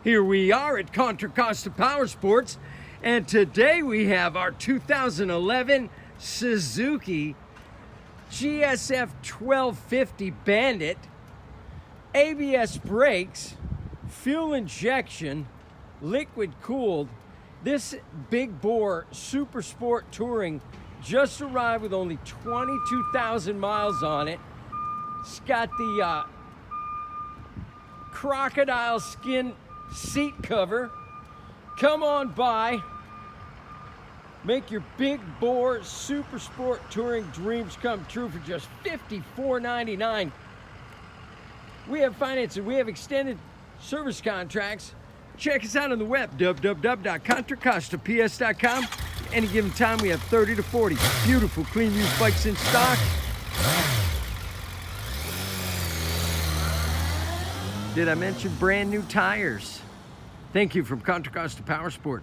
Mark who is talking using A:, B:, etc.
A: Here we are at Contra Costa Powersports, and today we have our 2011 Suzuki GSF 1250 Bandit, ABS brakes, fuel injection, liquid cooled. This big bore super sport touring just arrived with only 22,000 miles on it. It's got the crocodile skin seat cover. Come on by, make your big bore super sport touring dreams come true for just $54.99. We have financing, we have extended service contracts. Check us out on the web, www.contracostaps.com. Any given time, we have 30 to 40 beautiful, clean used bikes in stock. Did I mention brand new tires? Thank you from Contra Costa Powersports.